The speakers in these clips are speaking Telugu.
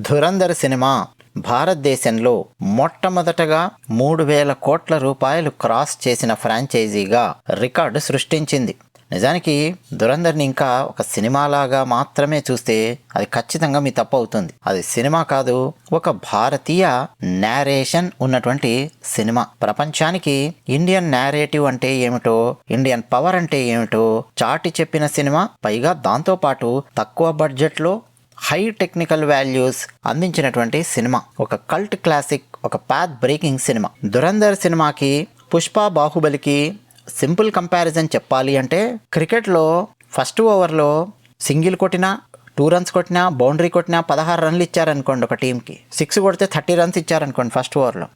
ధురంధర్ సినిమా భారతదేశంలో మొట్టమొదటగా 3,000 కోట్ల రూపాయలు క్రాస్ చేసిన ఫ్రాంచైజీగా రికార్డు సృష్టించింది. నిజానికి ధురంధర్ని ఇంకా ఒక సినిమాలాగా మాత్రమే చూస్తే అది ఖచ్చితంగా మీ తప్పు అవుతుంది. అది సినిమా కాదు, ఒక భారతీయ నేరేషన్ ఉన్నటువంటి సినిమా. ప్రపంచానికి ఇండియన్ నేరేటివ్ అంటే ఏమిటో, ఇండియన్ పవర్ అంటే ఏమిటో చాటి చెప్పిన సినిమా. పైగా దాంతోపాటు తక్కువ బడ్జెట్లో హై టెక్నికల్ వాల్యూస్ అందించినటువంటి సినిమా. ఒక కల్ట్ క్లాసిక్, ఒక పాత్ బ్రేకింగ్ సినిమా. ధురంధర్ సినిమాకి పుష్ప, బాహుబలికి సింపుల్ కంపారిజన్ చెప్పాలి అంటే, క్రికెట్లో ఫస్ట్ ఓవర్లో సింగిల్ కొట్టినా, 2 రన్స్ కొట్టినా, బౌండరీ కొట్టినా 16 రన్లు ఇచ్చారనుకోండి ఒక టీంకి. 6 కొడితే 30 రన్స్ ఇచ్చారనుకోండి ఫస్ట్ ఓవర్లో.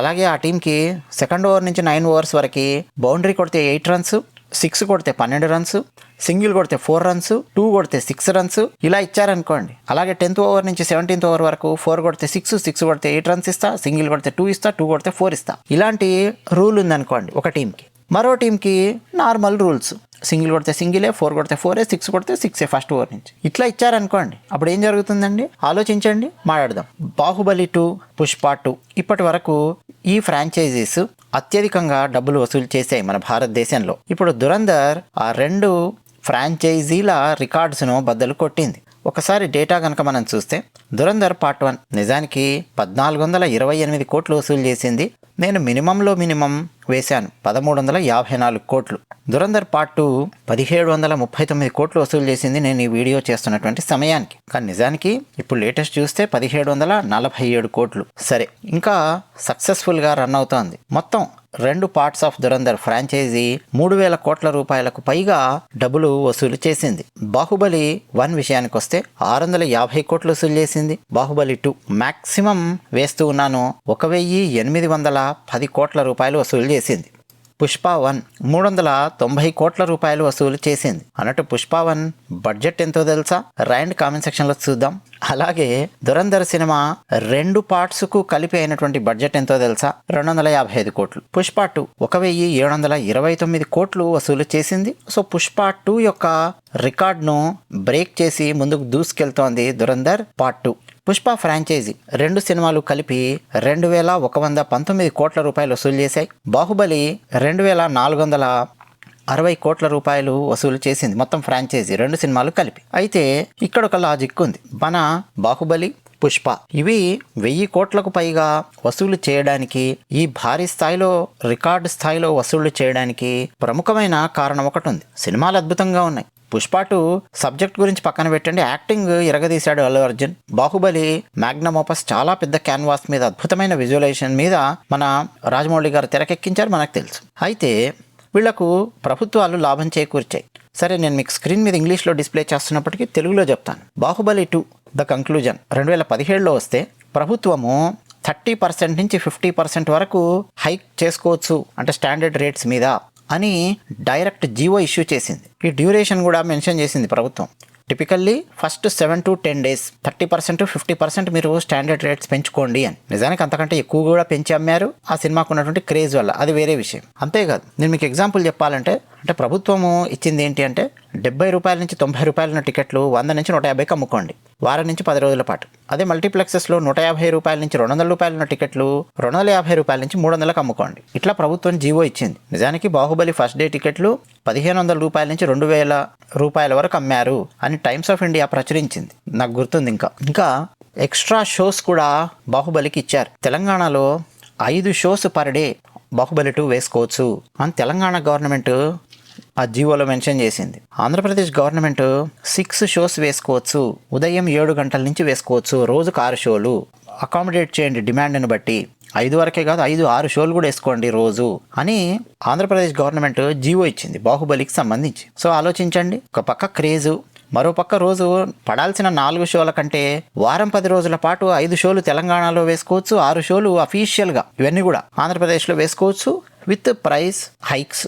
అలాగే ఆ టీంకి సెకండ్ ఓవర్ నుంచి 9 ఓవర్స్ వరకు బౌండరీ కొడితే 8 రన్స్, 6 కొడితే 12 రన్స్, సింగిల్ కొడితే 4 రన్స్, 2 కొడితే 6 రన్స్ ఇలా ఇచ్చారనుకోండి. అలాగే 10th ఓవర్ నుంచి 17th ఓవర్ వరకు 4 కొడితే 6, 6 కొడితే 8 రన్స్ ఇస్తా, సింగిల్ కొడితే 2 ఇస్తా, 2 కొడితే 4 ఇస్తా. ఇలాంటి రూల్ ఉందనుకోండి ఒక టీంకి. మరో టీంకి నార్మల్ రూల్స్, సింగిల్ కొడితే సింగిలే, 4 కొడితే 4, 6 కొడితే 6 ఫస్ట్ ఓవర్ నుంచి. ఇట్లా ఇచ్చారనుకోండి, అప్పుడు ఏం జరుగుతుందండి ఆలోచించండి, మాట్లాడదాం. బాహుబలి 2, పుష్ప 2 ఇప్పటి వరకు ఈ ఫ్రాంచైజీస్ అత్యధికంగా డబ్బులు వసూలు చేశాయి మన భారతదేశంలో. ఇప్పుడు ధురంధర్ ఆ 2 ఫ్రాంచైజీల రికార్డ్స్ను బద్దలు కొట్టింది. ఒకసారి డేటా కనుక మనం చూస్తే, ధురంధర్ పార్ట్ 1 నిజానికి 1,428 కోట్లు వసూలు చేసింది. నేను మినిమంలో మినిమం వేశాను 1,354 కోట్లు. ధురంధర్ పార్ట్ 2 1,739 కోట్లు వసూలు చేసింది నేను ఈ వీడియో చేస్తున్నటువంటి సమయానికి. కానీ నిజానికి ఇప్పుడు లేటెస్ట్ చూస్తే 1,747 కోట్లు. సరే, ఇంకా సక్సెస్ఫుల్గా రన్ అవుతోంది. మొత్తం 2 పార్ట్స్ ఆఫ్ ధురంధర్ ఫ్రాంచైజీ 3,000 కోట్ల రూపాయలకు పైగా డబ్బులు వసూలు చేసింది. బాహుబలి 1 విషయానికి వస్తే 650 కోట్లు వసూలు చేసింది. బాహుబలి 2 మ్యాక్సిమం వేస్తూ ఉన్నాను 1,810 కోట్ల రూపాయలు వసూలు చేసింది. పుష్ప 1 390 కోట్ల రూపాయలు వసూలు చేసింది. అన్నట్టు పుష్ప 1 బడ్జెట్ ఎంతో తెలుసా? రాయండి కామెంట్ సెక్షన్లో చూద్దాం. అలాగే ధురంధర్ సినిమా 2 పార్ట్స్కు కలిపి అయినటువంటి బడ్జెట్ ఎంతో తెలుసా? 255 కోట్లు. పుష్ప 2 1,729 కోట్లు వసూలు చేసింది. సో పుష్ప 2 యొక్క రికార్డ్ను బ్రేక్ చేసి ముందుకు దూసుకెళ్తోంది ధురంధర్ పార్ట్ 2. పుష్ప ఫ్రాంచైజీ 2 సినిమాలు కలిపి 2,119 కోట్ల రూపాయలు వసూలు చేశాయి. బాహుబలి 2,460 కోట్ల రూపాయలు వసూలు చేసింది మొత్తం ఫ్రాంచైజీ 2 సినిమాలు కలిపి. అయితే ఇక్కడ ఒక లాజిక్ ఉంది. మన బాహుబలి, పుష్ప ఇవి 1000 కోట్లకు పైగా వసూలు చేయడానికి, ఈ భారీ స్థాయిలో రికార్డు స్థాయిలో వసూళ్లు చేయడానికి ప్రముఖమైన కారణం ఒకటి ఉంది. సినిమాలు అద్భుతంగా ఉన్నాయి. పుష్ప 2 సబ్జెక్ట్ గురించి పక్కన పెట్టండి, యాక్టింగ్ ఇరగదీశాడు అల్లు అర్జున్. బాహుబలి మ్యాగ్నమ్ ఓపస్, చాలా పెద్ద క్యాన్వాస్ మీద అద్భుతమైన విజువలైజేషన్ మీద మన రాజమౌళి గారు తెరకెక్కించారు, మనకు తెలుసు. అయితే వీళ్లకు ప్రభుత్వాలు లాభం చేకూర్చాయి. సరే, నేను మీకు స్క్రీన్ మీద ఇంగ్లీష్లో డిస్ప్లే చేస్తున్నప్పటికీ తెలుగులో చెప్తాను. బాహుబలి 2 ద కంక్లూజన్ 2017లో వస్తే ప్రభుత్వము 30% నుంచి 50% వరకు హైక్ చేసుకోవచ్చు, అంటే స్టాండర్డ్ రేట్స్ మీద అని డైరెక్ట్ జీవో ఇష్యూ చేసింది. ఈ డ్యూరేషన్ కూడా మెన్షన్ చేసింది ప్రభుత్వం. టిపికల్లీ ఫస్ట్ 7 to 10 days 30% 50% మీరు స్టాండర్డ్ రేట్స్ పెంచుకోండి అని. నిజానికి అంతకంటే ఎక్కువ కూడా పెంచి అమ్మారు ఆ సినిమాకు ఉన్నటువంటి క్రేజ్ వల్ల, అది వేరే విషయం. అంతేకాదు, నేను మీకు ఎగ్జాంపుల్ చెప్పాలంటే, ప్రభుత్వము ఇచ్చింది ఏంటి అంటే 70 రూపాయల నుంచి 90 రూపాయల టికెట్లు 100 నుంచి 150కి అమ్ముకోండి వారం నుంచి 10 రోజుల పాటు. అదే మల్టీప్లెక్సెస్లో 150 రూపాయల నుంచి 200 రూపాయల ఉన్న టికెట్లు 250 రూపాయల నుంచి 300కి అమ్ముకోండి. ఇట్లా ప్రభుత్వం జీవో ఇచ్చింది. నిజానికి బాహుబలి ఫస్ట్ డే టికెట్లు 1,500 రూపాయల నుంచి 2,000 రూపాయల వరకు అమ్మారు అని టైమ్స్ ఆఫ్ ఇండియా ప్రచురించింది, నాకు గుర్తుంది. ఇంకా ఎక్స్ట్రా షోస్ కూడా బాహుబలికి ఇచ్చారు. తెలంగాణలో 5 షోస్ పర్ డే బాహుబలి 2 వేసుకోవచ్చు అని తెలంగాణ గవర్నమెంట్ ఆ జీవోలో మెన్షన్ చేసింది. ఆంధ్రప్రదేశ్ గవర్నమెంట్ 6 షోస్ వేసుకోవచ్చు, ఉదయం 7 గంటల నుంచి వేసుకోవచ్చు, రోజుకు 6 షోలు. అకామిడేట్ చేయండి డిమాండ్ని బట్టి, 5 వరకే కాదు 5-6 షోలు కూడా వేసుకోండి రోజు అని ఆంధ్రప్రదేశ్ గవర్నమెంట్ జీవో ఇచ్చింది బాహుబలికి సంబంధించి. సో ఆలోచించండి, ఒక పక్క క్రేజు, మరో పక్క రోజు పడాల్సిన 4 షోల కంటే వారం 10 రోజుల పాటు 5 షోలు తెలంగాణలో వేసుకోవచ్చు, 6 షోలు అఫీషియల్గా ఇవన్నీ కూడా ఆంధ్రప్రదేశ్లో వేసుకోవచ్చు విత్ ప్రైస్ హైక్స్.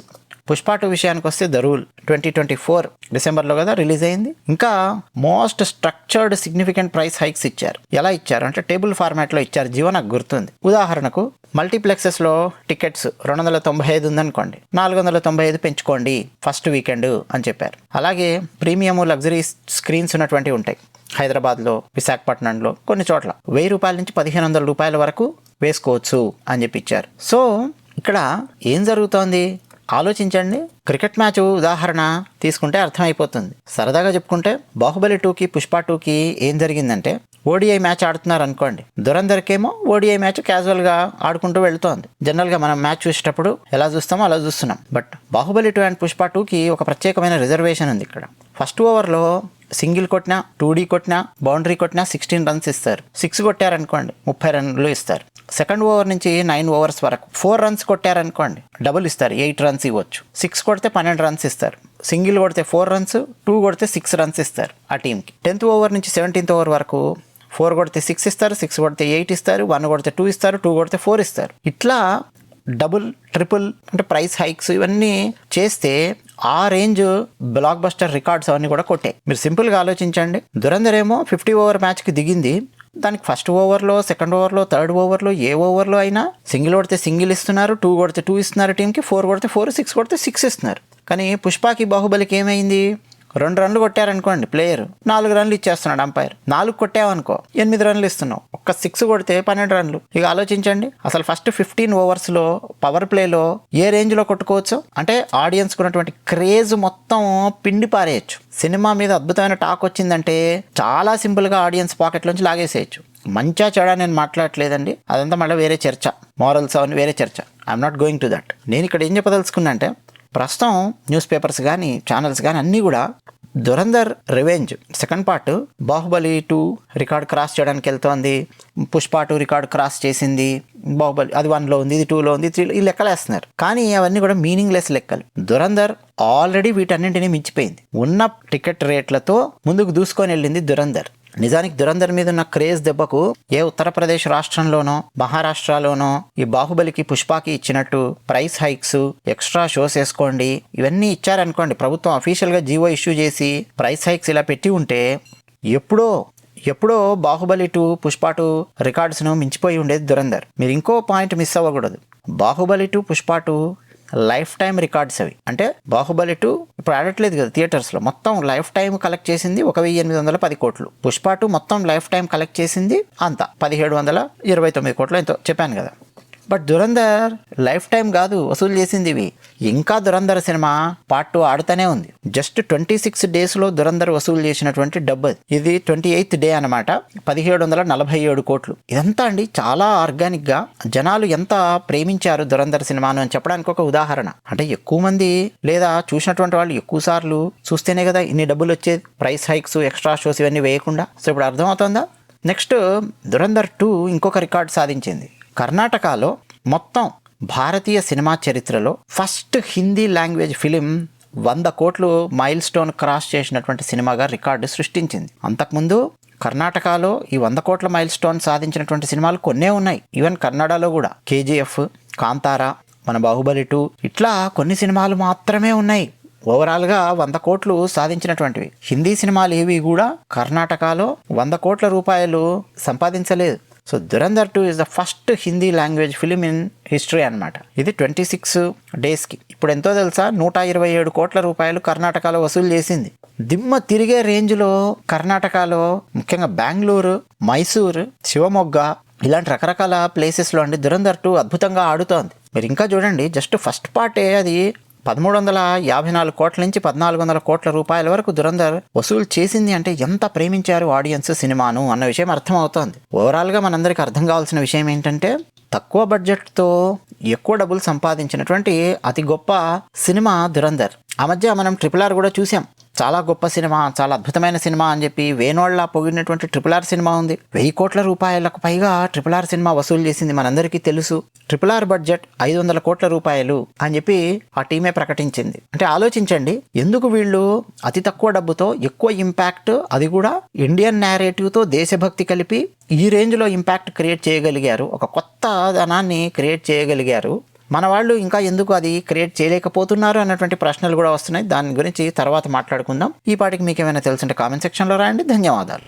పుష్ప 2 విషయానికి వస్తే ద రూల్ 2024 డిసెంబర్లో కదా రిలీజ్ అయింది. ఇంకా most structured significant price hikes ఇచ్చారు. ఎలా ఇచ్చారు అంటే టేబుల్ ఫార్మాట్లో ఇచ్చారు. జీవో నాకు గుర్తుంది. ఉదాహరణకు మల్టీప్లెక్సెస్లో టికెట్స్ 295 ఉందనుకోండి, 495 పెంచుకోండి ఫస్ట్ వీకెండ్ అని చెప్పారు. అలాగే ప్రీమియం లగ్జరీ స్క్రీన్స్ ఉన్నటువంటివి ఉంటాయి, హైదరాబాద్లో, విశాఖపట్నంలో కొన్ని చోట్ల 1000 రూపాయల నుంచి 1500 రూపాయల వరకు వేసుకోవచ్చు అని చెప్పి ఇచ్చారు. సో ఇక్కడ ఏం జరుగుతోంది ఆలోచించండి. క్రికెట్ మ్యాచ్ ఉదాహరణ తీసుకుంటే అర్థమైపోతుంది. సరదాగా చెప్పుకుంటే బాహుబలి 2కి పుష్ప 2కి ఏం జరిగిందంటే ఓడిఐ మ్యాచ్ ఆడుతున్నారు అనుకోండి. దురంధర్కేమో ఓడిఐ మ్యాచ్ క్యాజువల్గా ఆడుకుంటూ వెళ్తోంది. జనరల్గా మనం మ్యాచ్ చూసేటప్పుడు ఎలా చూస్తామో అలా చూస్తున్నాం. బట్ బాహుబలి 2 అండ్ పుష్ప 2కి ఒక ప్రత్యేకమైన రిజర్వేషన్ ఉంది ఇక్కడ. ఫస్ట్ ఓవర్లో సింగిల్ కొట్టినా, 2D కొట్టినా, బౌండరీ కొట్టినా 16 రన్స్ ఇస్తారు. 6 కొట్టారనుకోండి 30 రన్లు ఇస్తారు. సెకండ్ ఓవర్ నుంచి 9 ఓవర్స్ వరకు 4 రన్స్ కొట్టారనుకోండి డబుల్ ఇస్తారు, 8 రన్స్ ఇవ్వచ్చు. 6 కొడితే 12 రన్స్ ఇస్తారు. సింగిల్ కొడితే 4 రన్స్, 2 కొడితే 6 రన్స్ ఇస్తారు ఆ టీంకి. 10th ఓవర్ నుంచి 17th ఓవర్ వరకు 4 కొడితే 6 ఇస్తారు, 6 కొడితే 8 ఇస్తారు, 1 కొడితే 2 ఇస్తారు, 2 కొడితే 4 ఇస్తారు. ఇట్లా డబుల్, ట్రిపుల్ అంటే ప్రైస్ హైక్స్ ఇవన్నీ చేస్తే ఆ రేంజ్ బ్లాక్ బస్టర్ రికార్డ్స్ అవన్నీ కూడా కొట్టాయి. మీరు సింపుల్గా ఆలోచించండి. దురంధర్ ఏమో 50 ఓవర్ మ్యాచ్కి దిగింది. దానికి ఫస్ట్ ఓవర్లో, సెకండ్ ఓవర్లో, థర్డ్ ఓవర్లో ఏ ఓవర్లో అయినా సింగిల్ కొడితే సింగిల్ ఇస్తున్నారు, 2 కొడితే 2 ఇస్తున్నారు టీంకి, 4 కొడితే 4, 6 కొడితే 6 ఇస్తున్నారు. కానీ పుష్పకి బాహుబలికి ఏమైంది? 2 రన్లు కొట్టారనుకోండి ప్లేయర్, 4 రన్లు ఇచ్చేస్తున్నాడు అంపైర్. 4 కొట్టావనుకో 8 రన్లు ఇస్తున్నావు. ఒక్క 6 కొడితే 12 రన్లు. ఇక ఆలోచించండి, అసలు ఫస్ట్ 15 ఓవర్స్లో పవర్ ప్లేలో ఏ రేంజ్లో కొట్టుకోవచ్చు అంటే ఆడియన్స్ ఉన్నటువంటి క్రేజ్ మొత్తం పిండి పారేయచ్చు. సినిమా మీద అద్భుతమైన టాక్ వచ్చిందంటే చాలా సింపుల్గా ఆడియన్స్ పాకెట్లోంచి లాగేసేయచ్చు. మంచా చెడా నేను మాట్లాడట్లేదండి, అదంతా మళ్ళీ వేరే చర్చ, మారల్స్ అవన్నీ వేరే చర్చ. I'm not going to that. నేను ఇక్కడ ఏం చెప్పదలుచుకున్నా అంటే ప్రస్తుతం న్యూస్ పేపర్స్ కానీ ఛానల్స్ కానీ అన్నీ కూడా Dhurandhar revenge second part Baahubali 2 record cross చేయడానికి వెళ్తోంది, పుష్ప 2 రికార్డ్ క్రాస్ చేసింది, బాహుబలి అది 1లో ఉంది, ఇది 2లో ఉంది, 3లో ఈ లెక్కలు వేస్తున్నారు. కానీ అవన్నీ కూడా మీనింగ్లెస్ లెక్కలు. దురంధర్ ఆల్రెడీ వీటన్నింటినీ మించిపోయింది. ఉన్న టికెట్ రేట్లతో ముందుకు దూసుకొని వెళ్ళింది దురంధర్. నిజానికి దురంధర్ మీద ఉన్న క్రేజ్ దెబ్బకు ఏ ఉత్తరప్రదేశ్ రాష్ట్రంలోనో, మహారాష్ట్రలోనో ఈ బాహుబలికి పుష్పకి ఇచ్చినట్టు ప్రైస్ హైక్స్, ఎక్స్ట్రా షోస్ వేసుకోండి ఇవన్నీ ఇచ్చారనుకోండి, ప్రభుత్వం అఫీషియల్గా జీవో ఇష్యూ చేసి ప్రైస్ హైక్స్ ఇలా పెట్టి ఉంటే ఎప్పుడో బాహుబలి 2, పుష్ప 2 రికార్డ్స్ను మించిపోయి ఉండేది దురంధర్. మీరు ఇంకో పాయింట్ మిస్ అవ్వకూడదు. Baahubali 2, Pushpa 2 life time records అవి. అంటే బాహుబలి 2 ఇప్పుడు ఆడట్లేదు కదా థియేటర్స్లో, మొత్తం లైఫ్ టైం కలెక్ట్ చేసింది 1810 కోట్లు. పుష్ప 2 మొత్తం లైఫ్ టైం కలెక్ట్ చేసింది అంతా 1729 కోట్లు ఎంతో చెప్పాను కదా. బట్ దురంధర్ లైఫ్ టైం కాదు వసూలు చేసింది ఇవి. ఇంకా దురంధర్ సినిమా పార్ట్ 2 ఆడుతూనే ఉంది. జస్ట్ 26 డేస్లో దురంధర్ వసూలు చేసినటువంటి డబ్బు ఇది 28th డే అనమాట, 1747 కోట్లు. ఇదంతా అండి చాలా ఆర్గానిక్గా జనాలు ఎంత ప్రేమించారు దురంధర్ సినిమాను అని చెప్పడానికి ఒక ఉదాహరణ. అంటే ఎక్కువ మంది లేదా చూసినటువంటి వాళ్ళు ఎక్కువ సార్లు చూస్తేనే కదా ఇన్ని డబ్బులు వచ్చేది, ప్రైస్ హైక్స్, ఎక్స్ట్రా షోస్ ఇవన్నీ వేయకుండా. సో ఇప్పుడు అర్థమవుతుందా? నెక్స్ట్ దురంధర్ 2 ఇంకొక రికార్డ్ సాధించింది. కర్ణాటకలో మొత్తం భారతీయ సినిమా చరిత్రలో ఫస్ట్ హిందీ లాంగ్వేజ్ ఫిలిం 100 కోట్లు మైల్ స్టోన్ క్రాస్ చేసినటువంటి సినిమాగా రికార్డు సృష్టించింది. అంతకుముందు కర్ణాటకలో ఈ 100 కోట్ల మైల్ స్టోన్ సాధించినటువంటి సినిమాలు కొన్నే ఉన్నాయి. ఈవెన్ కన్నడలో కూడా KGF, కాంతారా, మన బాహుబలి 2 ఇట్లా కొన్ని సినిమాలు మాత్రమే ఉన్నాయి ఓవరాల్గా 100 కోట్లు సాధించినటువంటివి. హిందీ సినిమాలు ఏవి కూడా కర్ణాటకలో 100 కోట్ల రూపాయలు సంపాదించలేదు. So Dhurandhar 2 is the first Hindi language film in history అనమాట. ఇది 26 డేస్కి ఇప్పుడు ఎంతో తెలుసా, 127 కోట్ల రూపాయలు కర్ణాటకలో వసూలు చేసింది. దిమ్మ తిరిగే రేంజ్లో కర్ణాటకలో ముఖ్యంగా బెంగళూరు, మైసూరు, శివమొగ్గ ఇలాంటి రకరకాల ప్లేసెస్లో అండి దురంధర్ 2 అద్భుతంగా ఆడుతోంది. మీరు ఇంకా చూడండి, జస్ట్ ఫస్ట్ పార్టే అది 1354 కోట్ల నుంచి 1400 కోట్ల రూపాయల వరకు దురంధర్ వసూలు చేసింది. అంటే ఎంత ప్రేమించారు ఆడియన్స్ సినిమాను అన్న విషయం అర్థమవుతోంది. ఓవరాల్గా మనందరికీ అర్థం కావాల్సిన విషయం ఏంటంటే తక్కువ బడ్జెట్తో ఎక్కువ డబ్బులు సంపాదించినటువంటి అతి గొప్ప సినిమా దురంధర్. ఆ మధ్య మనం RRR కూడా చూసాం. చాలా గొప్ప సినిమా, చాలా అద్భుతమైన సినిమా అని చెప్పి వేణోళ్ళ పొగిడినటువంటి RRR సినిమా ఉంది. 1000 కోట్ల రూపాయలకు పైగా RRR సినిమా వసూలు చేసింది, మనందరికీ తెలుసు. RRR బడ్జెట్ 500 కోట్ల రూపాయలు అని చెప్పి ఆ టీమే ప్రకటించింది. అంటే ఆలోచించండి, ఎందుకు వీళ్ళు అతి తక్కువ డబ్బుతో ఎక్కువ ఇంపాక్ట్, అది కూడా ఇండియన్ నేరేటివ్తో దేశభక్తి కలిపి ఈ రేంజ్లో ఇంపాక్ట్ క్రియేట్ చేయగలిగారు, ఒక కొత్త ధనాన్ని క్రియేట్ చేయగలిగారు. మన వాళ్ళు ఇంకా ఎందుకు అది క్రియేట్ చేయలేకపోతున్నారు అన్నటువంటి ప్రశ్నలు కూడా వస్తున్నాయి. దాని గురించి తర్వాత మాట్లాడుకుందాం. ఈ పాటికి మీకు ఏమైనా తెలుసుంటే కామెంట్ సెక్షన్లో రాయండి. ధన్యవాదాలు.